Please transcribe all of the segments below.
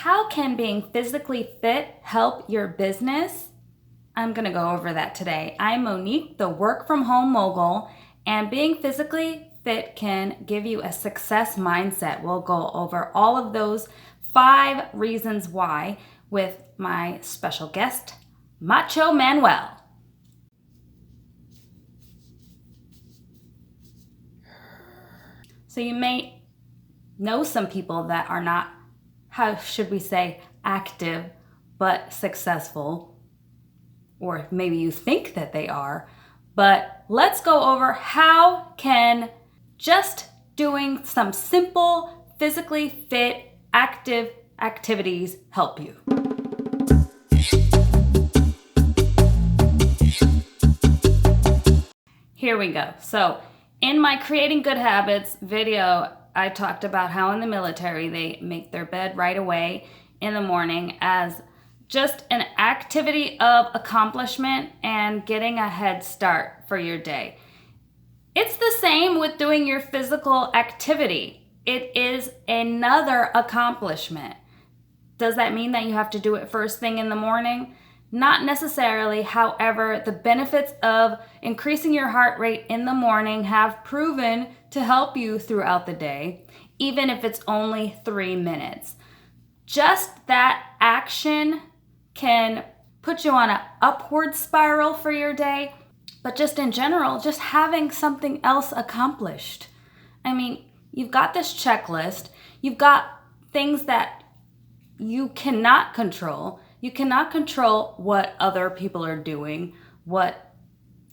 how can being physically fit help your business? I'm going to go over that today. I'm Monique, the work from home mogul, and being physically fit can give you a success mindset. We'll go over all of those 5 reasons why with my special guest, Macho Manuel. So you may know some people that are not, how should we say, active but successful, or maybe you think that they are. But let's go over how can just doing some simple, physically fit, active activities help you. Here we go. So in my Creating Good Habits video, I talked about how in the military they make their bed right away in the morning as just an activity of accomplishment and getting a head start for your day. It's the same with doing your physical activity. It is another accomplishment. Does that mean that you have to do it first thing in the morning? Not necessarily. However, the benefits of increasing your heart rate in the morning have proven to help you throughout the day, even if it's only 3 minutes. Just that action can put you on an upward spiral for your day, but just in general, just having something else accomplished. I mean, you've got this checklist, you've got things that you cannot control. You cannot control what other people are doing, what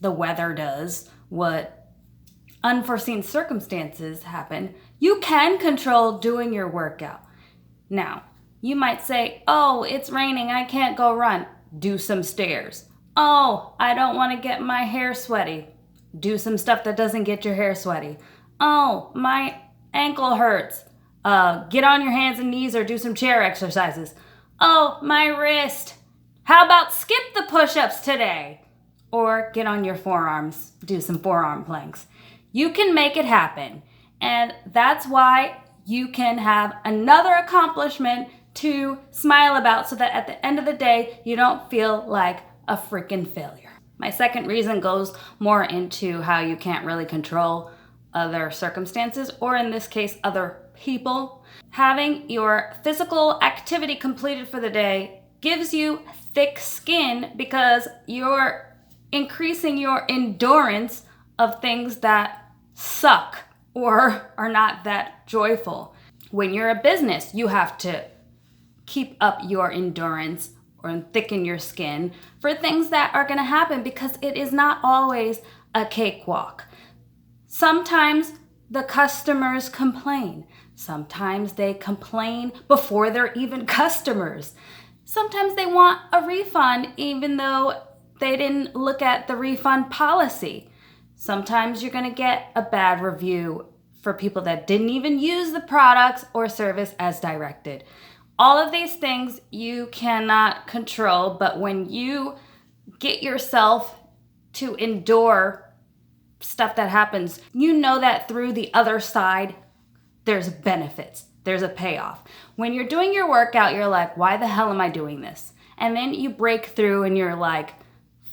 the weather does, what unforeseen circumstances happen. You can control doing your workout. Now, you might say, oh, it's raining, I can't go run. Do some stairs. Oh, I don't want to get my hair sweaty. Do some stuff that doesn't get your hair sweaty. Oh, my ankle hurts. Get on your hands and knees or do some chair exercises. Oh, my wrist. How about skip the push-ups today? Or get on your forearms, do some forearm planks. You can make it happen. And that's why you can have another accomplishment to smile about so that at the end of the day, you don't feel like a freaking failure. My second reason goes more into how you can't really control other circumstances, or in this case, other people. Having your physical activity completed for the day gives you thick skin because you're increasing your endurance of things that suck or are not that joyful. When you're a business, you have to keep up your endurance or thicken your skin for things that are going to happen because it is not always a cakewalk. Sometimes the customers complain. Sometimes they complain before they're even customers. Sometimes they want a refund even though they didn't look at the refund policy. Sometimes you're going to get a bad review for people that didn't even use the products or service as directed. All of these things you cannot control, but when you get yourself to endure stuff that happens, you know that through the other side, there's benefits, there's a payoff. When you're doing your workout, you're like, why the hell am I doing this? And then you break through and you're like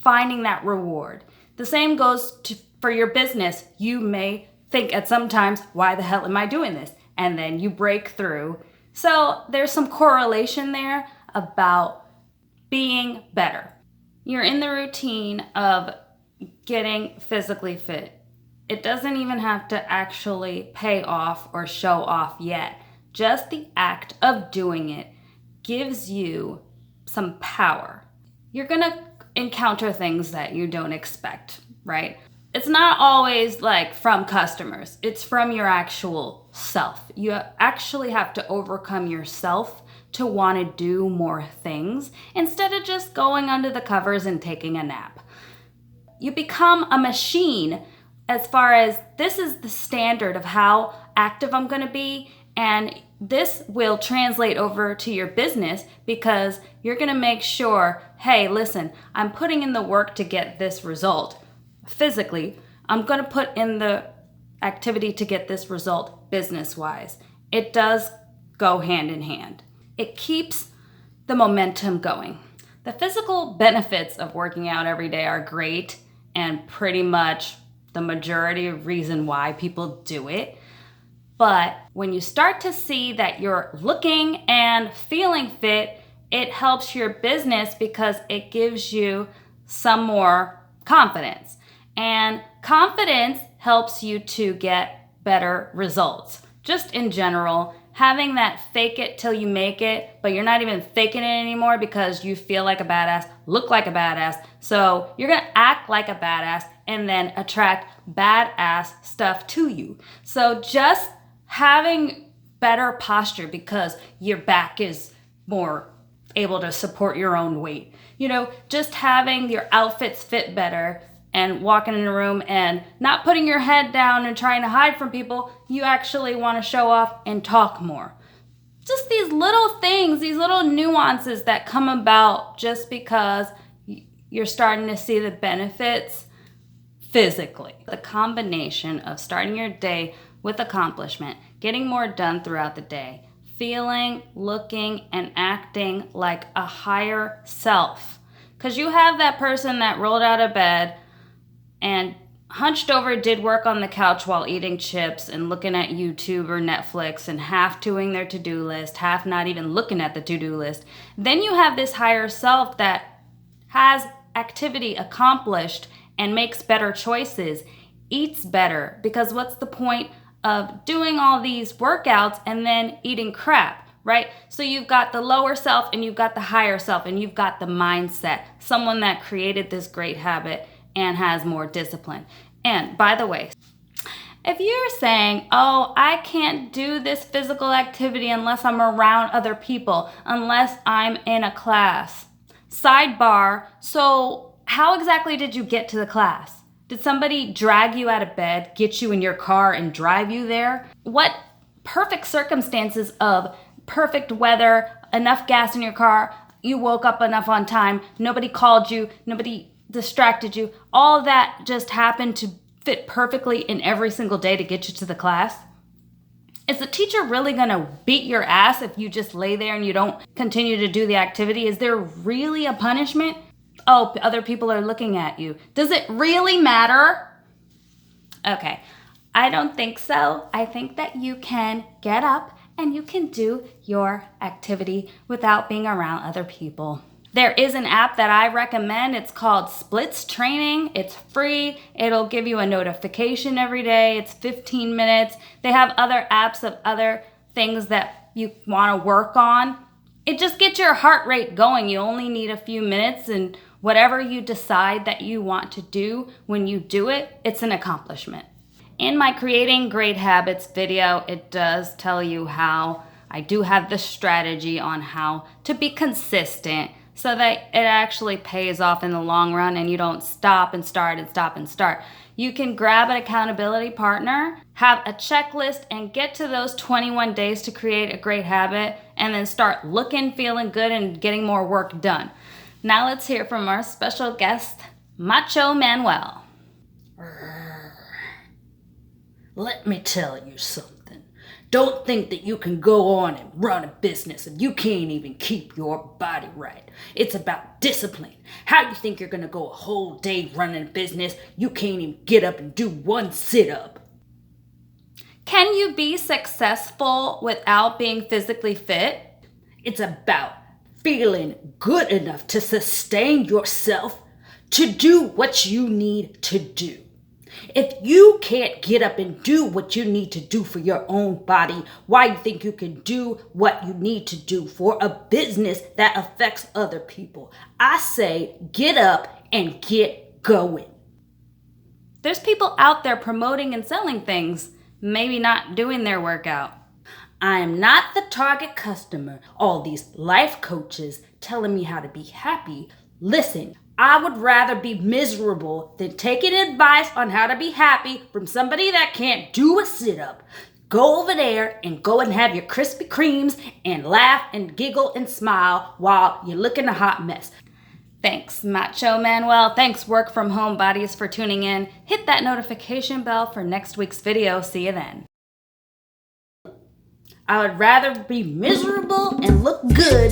finding that reward. The same goes for your business. You may think at some times, why the hell am I doing this? And then you break through. So there's some correlation there about being better. You're in the routine of getting physically fit. It doesn't even have to actually pay off or show off yet. Just the act of doing it gives you some power. You're gonna encounter things that you don't expect, right? It's not always like from customers. It's from your actual self. You actually have to overcome yourself to want to do more things instead of just going under the covers and taking a nap. You become a machine as far as this is the standard of how active I'm going to be, and this will translate over to your business because you're going to make sure, hey, listen, I'm putting in the work to get this result. Physically, I'm going to put in the activity to get this result business-wise. It does go hand in hand. it keeps the momentum going. The physical benefits of working out every day are great and pretty much the majority of reason why people do it. But when you start to see that you're looking and feeling fit, it helps your business because it gives you some more confidence. And confidence helps you to get better results. Just in general, having that fake it till you make it, but you're not even faking it anymore because you feel like a badass, look like a badass. So you're gonna act like a badass and then attract badass stuff to you. So just having better posture because your back is more able to support your own weight. Just having your outfits fit better and walking in a room and not putting your head down and trying to hide from people. You actually want to show off and talk more. Just these little things, these little nuances that come about just because you're starting to see the benefits physically. The combination of starting your day with accomplishment, getting more done throughout the day, feeling, looking, and acting like a higher self. Because you have that person that rolled out of bed and hunched over, did work on the couch while eating chips and looking at YouTube or Netflix and half doing their to-do list, half not even looking at the to-do list. Then you have this higher self that has activity accomplished and makes better choices, eats better, because what's the point of doing all these workouts and then eating crap, right? So you've got the lower self and you've got the higher self and you've got the mindset, someone that created this great habit and has more discipline. And by the way, if you're saying, oh, I can't do this physical activity unless I'm around other people, unless I'm in a class, sidebar, so how exactly did you get to the class? Did somebody drag you out of bed, get you in your car, and drive you there? What perfect circumstances of perfect weather, enough gas in your car, you woke up enough on time, nobody called you, nobody distracted you, all that just happened to fit perfectly in every single day to get you to the class? Is the teacher really gonna beat your ass if you just lay there and you don't continue to do the activity? Is there really a punishment? Oh, other people are looking at you. Does it really matter? Okay, I don't think so. I think that you can get up and you can do your activity without being around other people. There is an app that I recommend. It's called Splits Training. It's free. It'll give you a notification every day. It's 15 minutes. They have other apps of other things that you want to work on. It just gets your heart rate going. You only need a few minutes, and whatever you decide that you want to do, when you do it, it's an accomplishment. In my Creating Great Habits video, it does tell you how I do have the strategy on how to be consistent so that it actually pays off in the long run and you don't stop and start and stop and start. You can grab an accountability partner, have a checklist, and get to those 21 days to create a great habit, and then start looking, feeling good, and getting more work done. Now let's hear from our special guest, Macho Manuel. Let me tell you something. Don't think that you can go on and run a business if you can't even keep your body right. It's about discipline. How you think you're gonna go a whole day running a business, you can't even get up and do one sit-up? Can you be successful without being physically fit? It's about feeling good enough to sustain yourself to do what you need to do. If you can't get up and do what you need to do for your own body, why you think you can do what you need to do for a business that affects other people? I say get up and get going. There's people out there promoting and selling things, maybe not doing their workout. I am not the target customer. All these life coaches telling me how to be happy. Listen, I would rather be miserable than taking advice on how to be happy from somebody that can't do a sit-up. Go over there and go and have your Krispy Kremes and laugh and giggle and smile while you're looking a hot mess. Thanks, Macho Manuel. Thanks, Work From Home Buddies, for tuning in. Hit that notification bell for next week's video. See you then. I would rather be miserable and look good